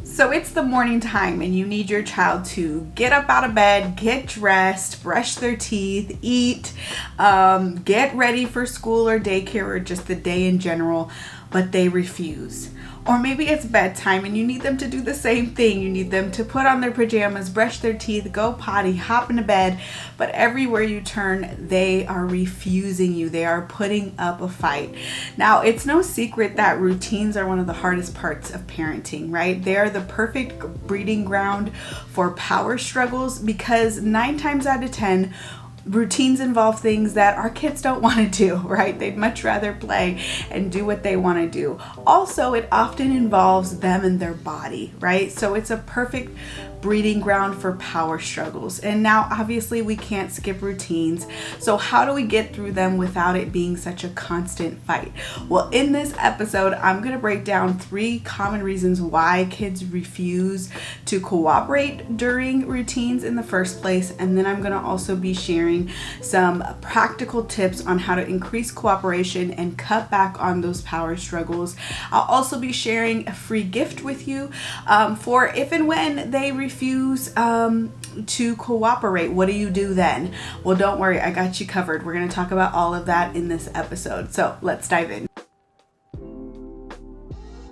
So it's the morning time and you need your child to get up out of bed, get dressed, brush their teeth, eat, get ready for school or daycare or just the day in general, but they refuse. Or maybe it's bedtime and you need them to do the same thing. You need them to put on their pajamas, brush their teeth, go potty, hop into bed. But everywhere you turn, they are refusing you. They are putting up a fight. Now, it's no secret that routines are one of the hardest parts of parenting, right? They are the perfect breeding ground for power struggles because 9 times out of 10, routines involve things that our kids don't want to do, right? They'd much rather play and do what they want to do. Also, it often involves them and their body, right? So it's a perfect breeding ground for power struggles. And now obviously we can't skip routines. So how do we get through them without it being such a constant fight? Well, in this episode, I'm going to break down 3 common reasons why kids refuse to cooperate during routines in the first place. And then I'm going to also be sharing some practical tips on how to increase cooperation and cut back on those power struggles. I'll also be sharing a free gift with you for if and when they refuse to cooperate. What do you do then? Well, don't worry, I got you covered. We're going to talk about all of that in this episode. So let's dive in.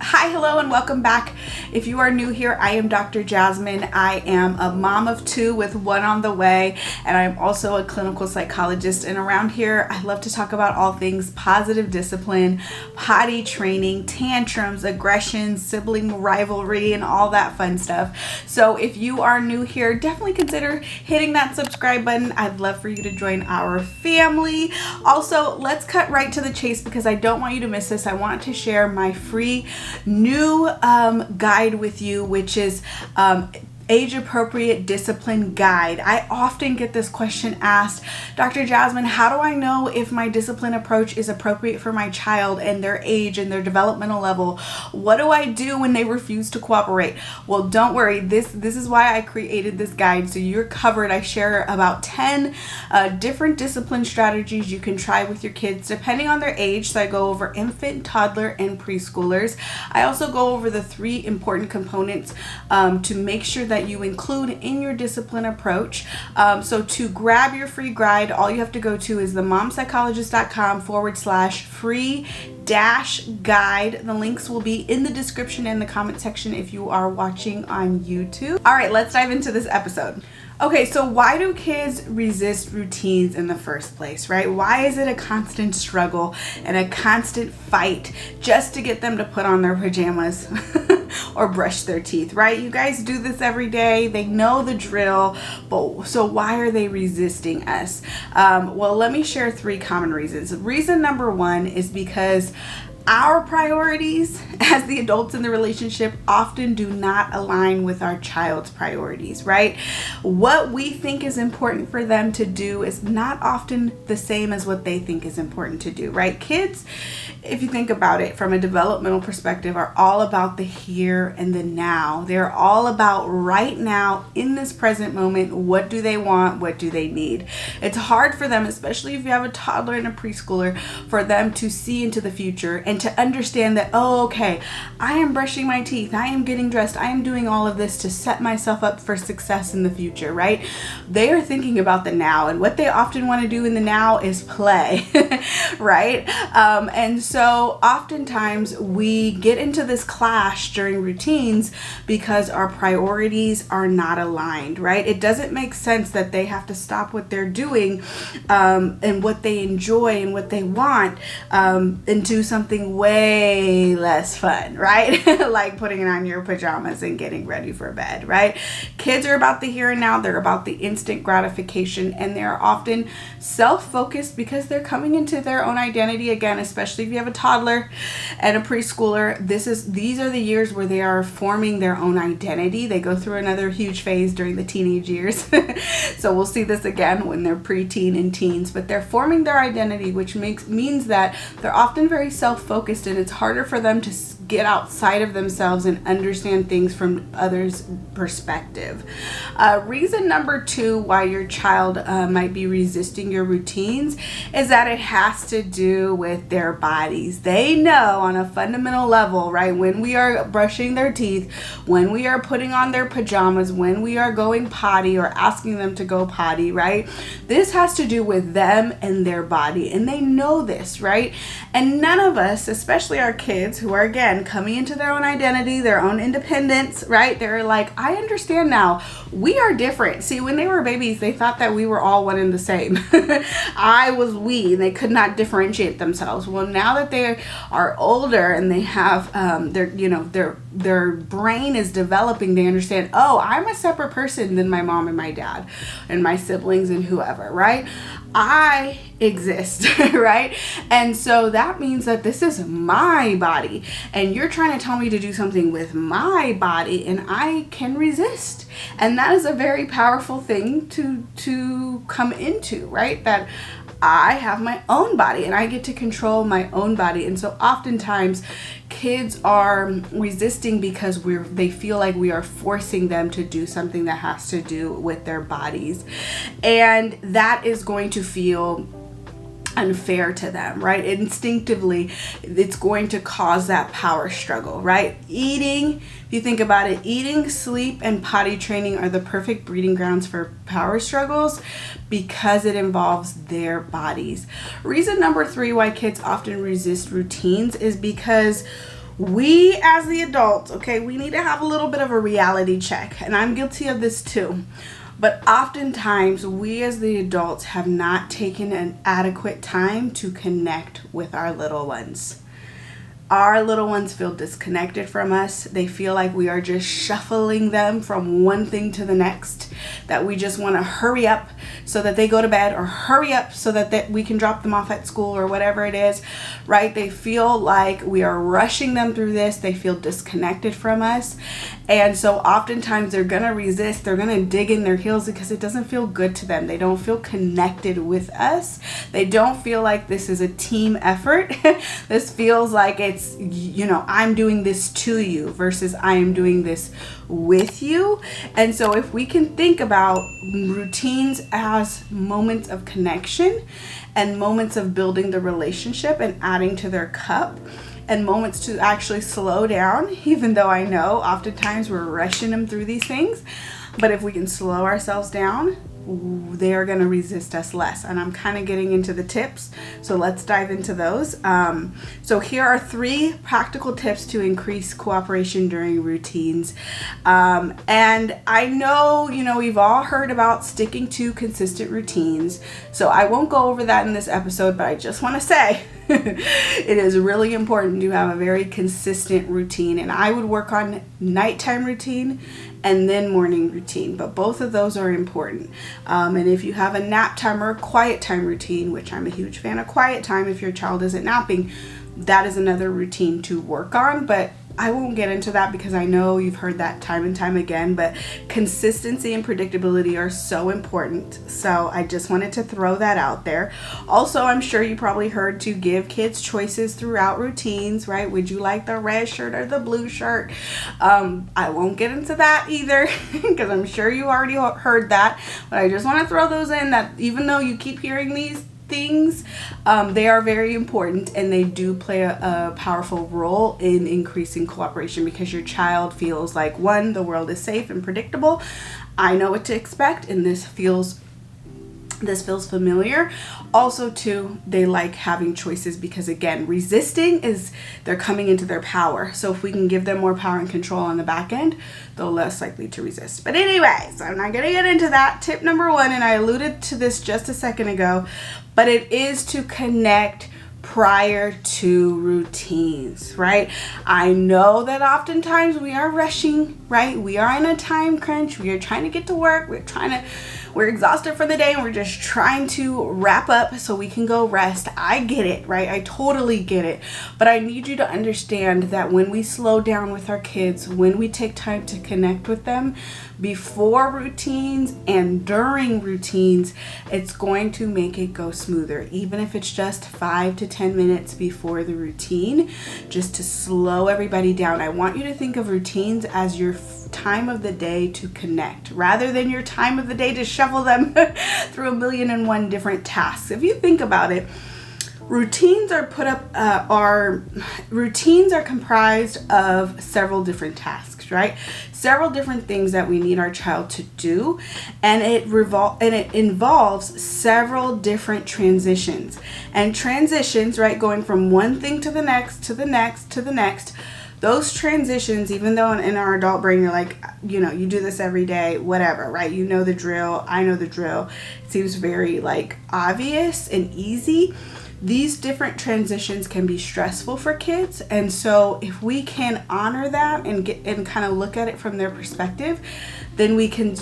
Hi, hello, and welcome back. If you are new here, I am Dr. Jasmine. I am a mom of 2 with 1 on the way, and I'm also a clinical psychologist. And around here, I love to talk about all things positive discipline, potty training, tantrums, aggression, sibling rivalry, and all that fun stuff. So if you are new here, definitely consider hitting that subscribe button. I'd love for you to join our family. Also, let's cut right to the chase because I don't want you to miss this. I want to share my free new guide with you, which is age-appropriate discipline guide. I often get this question asked, Dr. Jasmine, how do I know if my discipline approach is appropriate for my child and their age and their developmental level? What do I do when they refuse to cooperate? Well, don't worry. This is why I created this guide, so you're covered. I share about 10 different discipline strategies you can try with your kids depending on their age. So I go over infant, toddler, and preschoolers. I also go over the 3 important components to make sure that you include in your discipline approach. So to grab your free guide, all you have to go to is themomspsychologist.com/free-guide. The links will be in the description and the comment section if you are watching on YouTube. All right, let's dive into this episode. Okay, so why do kids resist routines in the first place, right? Why is it a constant struggle and a constant fight just to get them to put on their pajamas or brush their teeth, right? You guys do this every day. They know the drill, but so why are they resisting us? Well, let me share 3 common reasons. Reason number 1 is because our priorities as the adults in the relationship often do not align with our child's priorities, right? What we think is important for them to do is not often the same as what they think is important to do, right? Kids, if you think about it from a developmental perspective, are all about the here and the now. They're all about right now in this present moment. What do they want? What do they need? It's hard for them, especially if you have a toddler and a preschooler, for them to see into the future and to understand that, oh, okay, I am brushing my teeth, I am getting dressed, I am doing all of this to set myself up for success in the future, right? They are thinking about the now, and what they often want to do in the now is play, right? And so oftentimes we get into this clash during routines because our priorities are not aligned, right? It doesn't make sense that they have to stop what they're doing and what they enjoy and what they want and do something way less fun, right? Like putting on your pajamas and getting ready for bed, right? Kids are about the here and now. They're about the instant gratification, and they're often self-focused because they're coming into their own identity again, especially if you have a toddler and a preschooler. These are the years where they are forming their own identity. They go through another huge phase during the teenage years. So we'll see this again when they're preteen and teens, but they're forming their identity, which means that they're often very self-focused, and it's harder for them to get outside of themselves and understand things from others' perspective. Reason number 2 why your child might be resisting your routines is that it has to do with their bodies. They know on a fundamental level, right, when we are brushing their teeth, when we are putting on their pajamas, when we are going potty or asking them to go potty, right, this has to do with them and their body, and they know this, right? And none of us, especially our kids who are, again, coming into their own identity, their own independence, right, they're like, I understand now, we are different. See, when they were babies, they thought that we were all one and the same. I was we, and they could not differentiate themselves. Well, now that they are older and they have their brain is developing, they understand, oh, I'm a separate person than my mom and my dad and my siblings and whoever, right? I exist, right? And so that means that this is my body, and you're trying to tell me to do something with my body, and I can resist. And that is a very powerful thing to come into, right? That I have my own body and I get to control my own body. And so oftentimes kids are resisting because they feel like we are forcing them to do something that has to do with their bodies. And that is going to feel unfair to them, right? Instinctively, it's going to cause that power struggle, right? Eating, if you think about it, eating, sleep, and potty training are the perfect breeding grounds for power struggles because it involves their bodies. Reason number 3 why kids often resist routines is because we as the adults, okay, we need to have a little bit of a reality check, and I'm guilty of this too. But oftentimes, we as the adults have not taken an adequate time to connect with our little ones. Our little ones feel disconnected from us. They feel like we are just shuffling them from one thing to the next, that we just want to hurry up so that they go to bed, or hurry up so that we can drop them off at school or whatever it is, right? They feel like we are rushing them through this. They feel disconnected from us. And so oftentimes they're going to resist. They're going to dig in their heels because it doesn't feel good to them. They don't feel connected with us. They don't feel like this is a team effort. This feels like it's, I'm doing this to you versus I am doing this with you. And so if we can think about routines as moments of connection and moments of building the relationship and adding to their cup, and moments to actually slow down, even though I know oftentimes we're rushing them through these things, but if we can slow ourselves down, they are going to resist us less. And I'm kind of getting into the tips, so let's dive into those. So here are 3 practical tips to increase cooperation during routines. And I know, we've all heard about sticking to consistent routines, so I won't go over that in this episode, but I just want to say it is really important to have a very consistent routine, and I would work on nighttime routine and then morning routine, but both of those are important. And if you have a nap time or a quiet time routine, which I'm a huge fan of quiet time if your child isn't napping, that is another routine to work on, but I won't get into that because I know you've heard that time and time again, but consistency and predictability are so important. So I just wanted to throw that out there. Also, I'm sure you probably heard to give kids choices throughout routines, right? Would you like the red shirt or the blue shirt? I won't get into that either because I'm sure you already heard that, but I just want to throw those in, that even though you keep hearing these things, they are very important, and they do play a powerful role in increasing cooperation because your child feels like, 1, the world is safe and predictable. I know what to expect, and this feels familiar. Also, 2, they like having choices because, again, resisting is they're coming into their power. So if we can give them more power and control on the back end, they're less likely to resist. But anyways, I'm not going to get into that. Tip number 1, and I alluded to this just a second ago, but it is to connect prior to routines, right? I know that oftentimes we are rushing, right? We are in a time crunch. We are trying to get to work. we're exhausted for the day and we're just trying to wrap up so we can go rest. I get it, right? I totally get it. But I need you to understand that when we slow down with our kids, when we take time to connect with them before routines and during routines, it's going to make it go smoother. Even if it's just 5 to 10 minutes before the routine, just to slow everybody down. I want you to think of routines as your time of the day to connect rather than your time of the day to shuffle them through 1,000,001 different tasks. If you think about it, routines are comprised of several different tasks, right? Several different things that we need our child to do, and it involves several different transitions. And transitions, right, going from one thing to the next, to the next, to the next. Those transitions, even though in our adult brain you're like, you do this every day, whatever, right? You know the drill, I know the drill. It seems very like obvious and easy. These different transitions can be stressful for kids, and so if we can honor that and kind of look at it from their perspective, then we can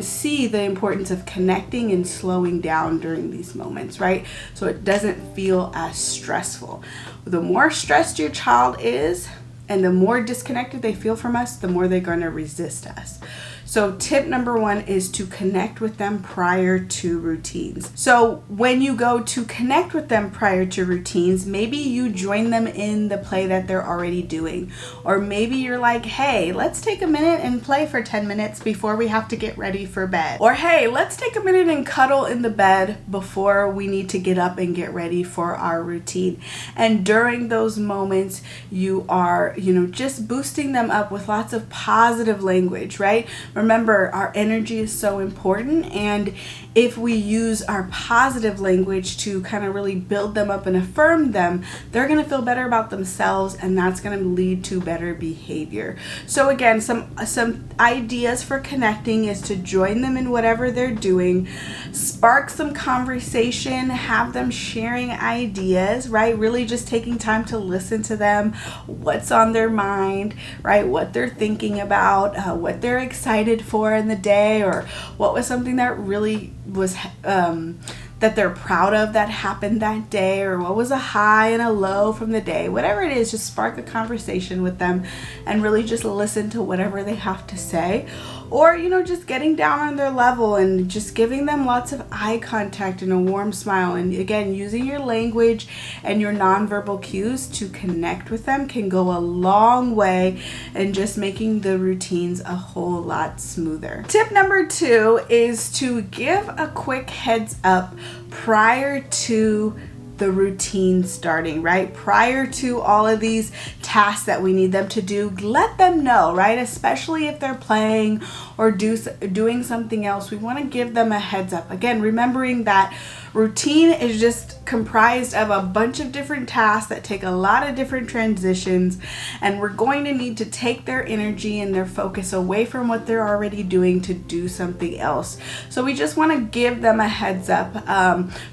see the importance of connecting and slowing down during these moments, right? So it doesn't feel as stressful. The more stressed your child is and the more disconnected they feel from us, the more they're going to resist us. So tip number 1 is to connect with them prior to routines. So when you go to connect with them prior to routines, maybe you join them in the play that they're already doing. Or maybe you're like, hey, let's take a minute and play for 10 minutes before we have to get ready for bed. Or hey, let's take a minute and cuddle in the bed before we need to get up and get ready for our routine. And during those moments, you are, just boosting them up with lots of positive language, right? Remember, our energy is so important, and if we use our positive language to kind of really build them up and affirm them, they're going to feel better about themselves, and that's going to lead to better behavior. So again, some ideas for connecting is to join them in whatever they're doing, spark some conversation, have them sharing ideas, right? Really just taking time to listen to them, what's on their mind, right? What they're thinking about, what they're excited for in the day, or what was something that really was that they're proud of that happened that day, or what was a high and a low from the day. Whatever it is, just spark a conversation with them and really just listen to whatever they have to say. Or, just getting down on their level and just giving them lots of eye contact and a warm smile. And again, using your language and your nonverbal cues to connect with them can go a long way in just making the routines a whole lot smoother. Tip number 2 is to give a quick heads up prior to the routine starting, right? Prior to all of these tasks that we need them to do, let them know, right? Especially if they're playing or doing something else, we want to give them a heads up. Again, remembering that routine is just comprised of a bunch of different tasks that take a lot of different transitions, and we're going to need to take their energy and their focus away from what they're already doing to do something else. So we just want to give them a heads up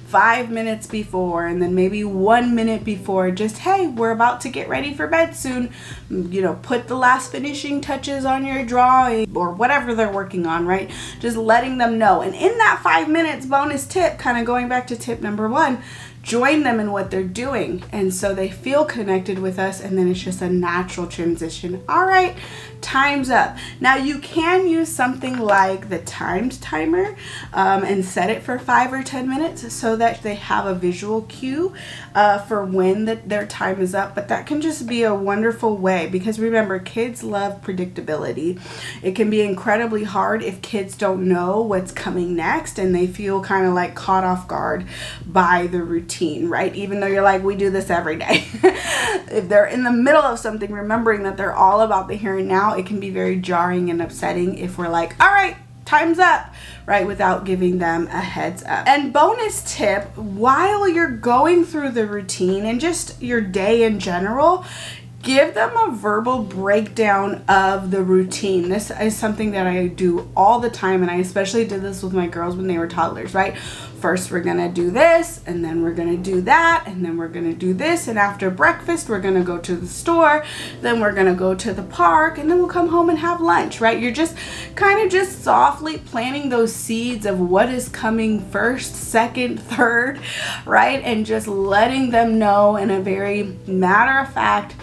5 minutes before, and then maybe 1 minute before, just, hey, we're about to get ready for bed soon. Put the last finishing touches on your drawing or whatever they're working on, right? Just letting them know. And in that 5 minutes, bonus tip, kind of going back to tip number 1, join them in what they're doing, and so they feel connected with us, and then it's just a natural transition. All right, time's up. Now you can use something like the timed timer and set it for 5 or 10 minutes so that they have a visual cue for when their time is up. But that can just be a wonderful way, because remember, kids love predictability. It can be incredibly hard if kids don't know what's coming next and they feel kind of like caught off guard by the routine, right? Even though you're like, we do this every day. If they're in the middle of something, remembering that they're all about the here and now, it can be very jarring and upsetting if we're like, all right, time's up, right? Without giving them a heads up. And bonus tip, while you're going through the routine and just your day in general, Give them a verbal breakdown of the routine. This is something that I do all the time, and I especially did this with my girls when they were toddlers, right? First, we're gonna do this, and then we're gonna do that, and then we're gonna do this, and after breakfast, we're gonna go to the store, then we're gonna go to the park, and then we'll come home and have lunch, right? You're just kind of just softly planting those seeds of what is coming first, second, third, right? And just letting them know in a very matter-of-fact,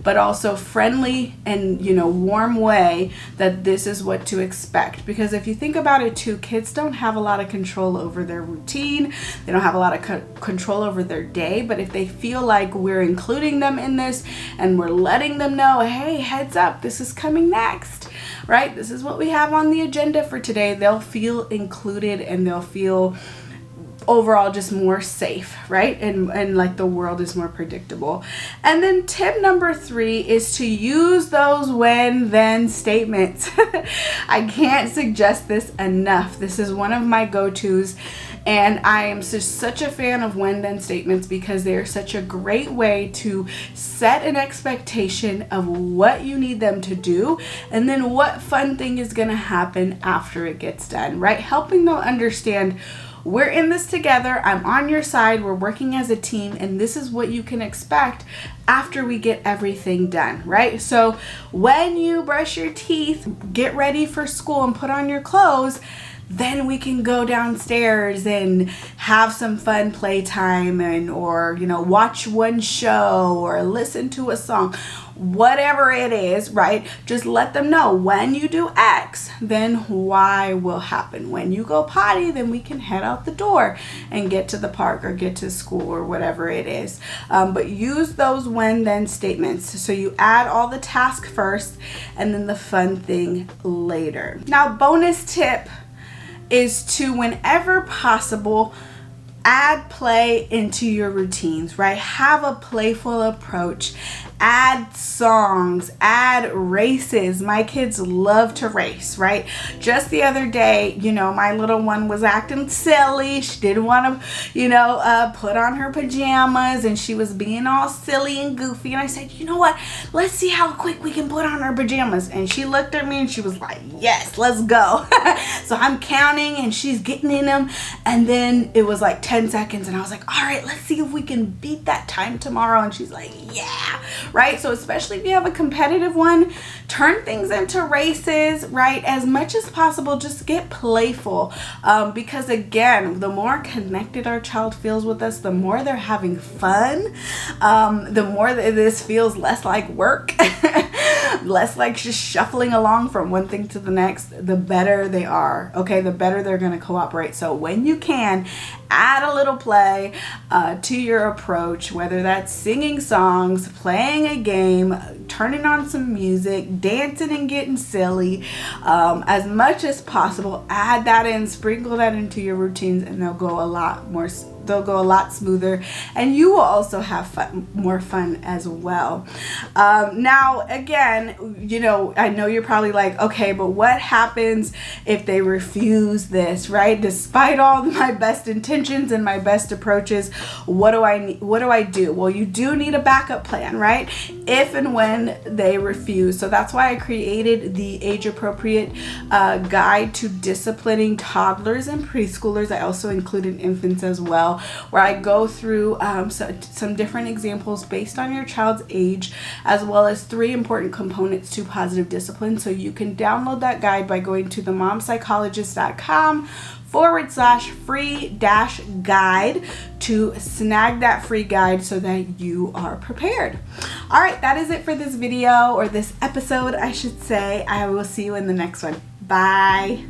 but also friendly and, you know, warm way that this is what to expect. Because if you think about it too, kids don't have a lot of control over their routine. They don't have a lot of control over their day. But if they feel like we're including them in this and we're letting them know, hey, heads up, this is coming next, right? This is what we have on the agenda for today. They'll feel included and they'll feel overall just more safe, right? And like the world is more predictable. And then tip number 3 is to use those when then statements. I can't suggest this enough. This is one of my go-tos, and I am just such a fan of when then statements because they are such a great way to set an expectation of what you need them to do and then what fun thing is going to happen after it gets done, right? Helping them understand, we're in this together, I'm on your side, we're working as a team, and this is what you can expect after we get everything done, right? So when you brush your teeth, get ready for school and put on your clothes, then we can go downstairs and have some fun playtime or, you know, watch one show or listen to a song, whatever it is, right? Just let them know when you do X, then Y will happen. When you go potty, then we can head out the door and get to the park or get to school or whatever it is. But use those when then statements. So you add all the task first and then the fun thing later. Now, bonus tip is to, whenever possible, add play into your routines, right? Have a playful approach. Add songs, add races. My kids love to race, right? Just the other day, you know, my little one was acting silly. She didn't want to, you know, put on her pajamas, and she was being all silly and goofy. And I said, you know what? Let's see how quick we can put on our pajamas. And she looked at me and she was like, yes, let's go. So I'm counting and she's getting in them. And then it was like 10 seconds and I was like, all right, let's see if we can beat that time tomorrow. And she's like, yeah. Right? So especially if you have a competitive one, turn things into races, right? As much as possible, just get playful. Because again, the more connected our child feels with us, the more they're having fun, the more that this feels less like work, less like just shuffling along from one thing to the next, the better they are, okay? The better they're going to cooperate. So when you can, add a little play to your approach, whether that's singing songs, playing a game, turning on some music, dancing and getting silly, as much as possible. Add that in, sprinkle that into your routines, and they'll go a lot smoother, and you will also have more fun as well. Now, again, you know, I know you're probably like, okay, but what happens if they refuse this, right? Despite all my best intentions and my best approaches, what do I do? Well, you do need a backup plan, right? If and when they refuse. So that's why I created the age-appropriate guide to disciplining toddlers and preschoolers. I also included infants as well, where I go through some different examples based on your child's age, as well as 3 important components to positive discipline. So you can download that guide by going to themomspsychologist.com/free-guide to snag that free guide so that you are prepared. All right, that is it for this video, or this episode, I should say. I will see you in the next one. Bye.